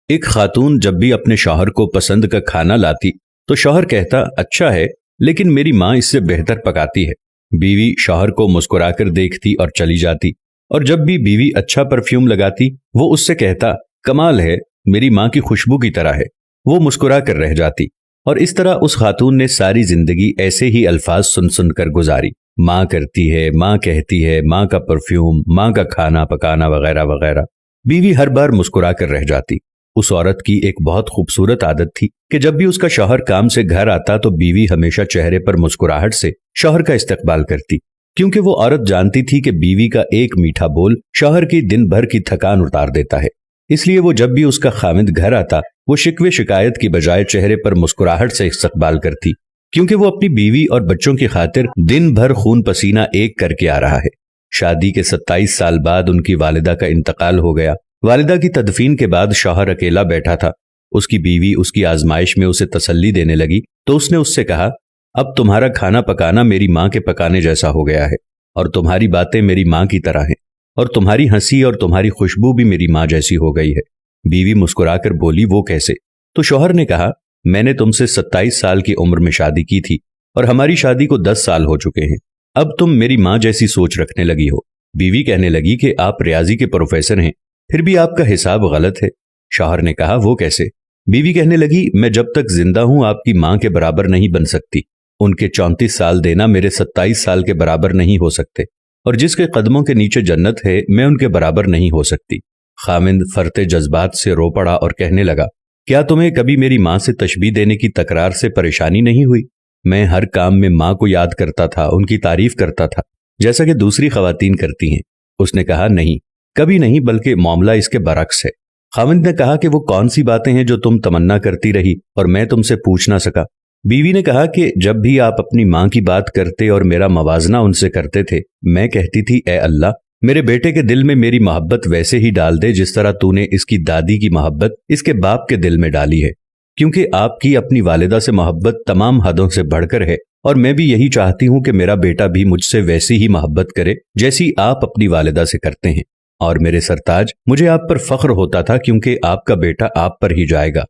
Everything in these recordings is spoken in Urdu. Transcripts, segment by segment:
ایک خاتون جب بھی اپنے شوہر کو پسند کا کھانا لاتی تو شوہر کہتا اچھا ہے لیکن میری ماں اس سے بہتر پکاتی ہے۔ بیوی شوہر کو مسکرا کر دیکھتی اور چلی جاتی، اور جب بھی بیوی اچھا پرفیوم لگاتی وہ اس سے کہتا کمال ہے، میری ماں کی خوشبو کی طرح ہے۔ وہ مسکرا کر رہ جاتی، اور اس طرح اس خاتون نے ساری زندگی ایسے ہی الفاظ سن سن کر گزاری، ماں کرتی ہے، ماں کہتی ہے، ماں کا پرفیوم، ماں کا کھانا پکانا وغیرہ وغیرہ۔ بیوی ہر بار مسکرا کر رہ جاتی۔ اس عورت کی ایک بہت خوبصورت عادت تھی کہ جب بھی اس کا شوہر کام سے گھر آتا تو بیوی ہمیشہ چہرے پر مسکراہٹ سے شوہر کا استقبال کرتی، کیونکہ وہ عورت جانتی تھی کہ بیوی کا ایک میٹھا بول شوہر کی دن بھر کی تھکان اتار دیتا ہے۔ اس لیے وہ جب بھی اس کا خاوند گھر آتا وہ شکوے شکایت کی بجائے چہرے پر مسکراہٹ سے استقبال کرتی، کیونکہ وہ اپنی بیوی اور بچوں کی خاطر دن بھر خون پسینہ ایک کر کے آ رہا ہے۔ شادی کے 27 سال بعد ان کی والدہ کا انتقال ہو گیا۔ والدہ کی تدفین کے بعد شوہر اکیلا بیٹھا تھا۔ اس کی بیوی اس کی آزمائش میں اسے تسلی دینے لگی تو اس نے اس سے کہا اب تمہارا کھانا پکانا میری ماں کے پکانے جیسا ہو گیا ہے، اور تمہاری باتیں میری ماں کی طرح ہیں، اور تمہاری ہنسی اور تمہاری خوشبو بھی میری ماں جیسی ہو گئی ہے۔ بیوی مسکرا کر بولی وہ کیسے؟ تو شوہر نے کہا میں نے تم سے 27 سال کی عمر میں شادی کی تھی اور ہماری شادی کو 10 سال ہو چکے ہیں، اب تم میری ماں جیسی سوچ رکھنے لگی ہو۔ بیوی کہنے لگی کہ آپ ریاضی کے پروفیسر ہیں، پھر بھی آپ کا حساب غلط ہے۔ شوہر نے کہا وہ کیسے؟ بیوی کہنے لگی میں جب تک زندہ ہوں آپ کی ماں کے برابر نہیں بن سکتی، ان کے 34 سال دینا میرے 27 سال کے برابر نہیں ہو سکتے، اور جس کے قدموں کے نیچے جنت ہے میں ان کے برابر نہیں ہو سکتی۔ خاوند فرتے جذبات سے رو پڑا اور کہنے لگا کیا تمہیں کبھی میری ماں سے تشبیہ دینے کی تکرار سے پریشانی نہیں ہوئی؟ میں ہر کام میں ماں کو یاد کرتا تھا، ان کی تعریف کرتا تھا جیسا کہ دوسری خواتین کرتی ہیں۔ اس نے کہا نہیں، کبھی نہیں، بلکہ معاملہ اس کے برعکس ہے۔ خاوند نے کہا کہ وہ کون سی باتیں ہیں جو تم تمنا کرتی رہی اور میں تم سے پوچھ نہ سکا؟ بیوی نے کہا کہ جب بھی آپ اپنی ماں کی بات کرتے اور میرا موازنہ ان سے کرتے تھے میں کہتی تھی اے اللہ میرے بیٹے کے دل میں میری محبت ویسے ہی ڈال دے جس طرح تو نے اس کی دادی کی محبت اس کے باپ کے دل میں ڈالی ہے، کیونکہ آپ کی اپنی والدہ سے محبت تمام حدوں سے بڑھ کر ہے، اور میں بھی یہی چاہتی ہوں کہ میرا بیٹا بھی مجھ سے ویسی ہی محبت کرے جیسی آپ اپنی والدہ سے کرتے ہیں۔ اور میرے سرتاج مجھے آپ پر فخر ہوتا تھا کیونکہ آپ کا بیٹا آپ پر ہی جائے گا۔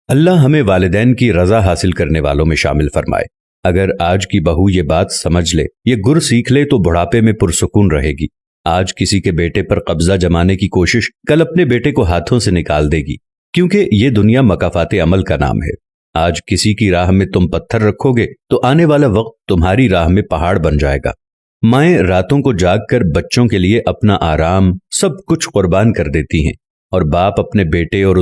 اللہ ہمیں والدین کی رضا حاصل کرنے والوں میں شامل فرمائے۔ اگر آج کی بہو یہ بات سمجھ لے، یہ گر سیکھ لے تو بڑھاپے میں پرسکون رہے گی۔ آج کسی کے بیٹے پر قبضہ جمانے کی کوشش کل اپنے بیٹے کو ہاتھوں سے نکال دے گی، کیونکہ یہ دنیا مکافات عمل کا نام ہے۔ آج کسی کی راہ میں تم پتھر رکھو گے تو آنے والا وقت تمہاری راہ میں پہاڑ بن جائے گا۔ مائیں راتوں کو جاگ کر بچوں کے لیے اپنا آرام سب کچھ قربان کر دیتی ہیں، اور باپ اپنے بیٹے اور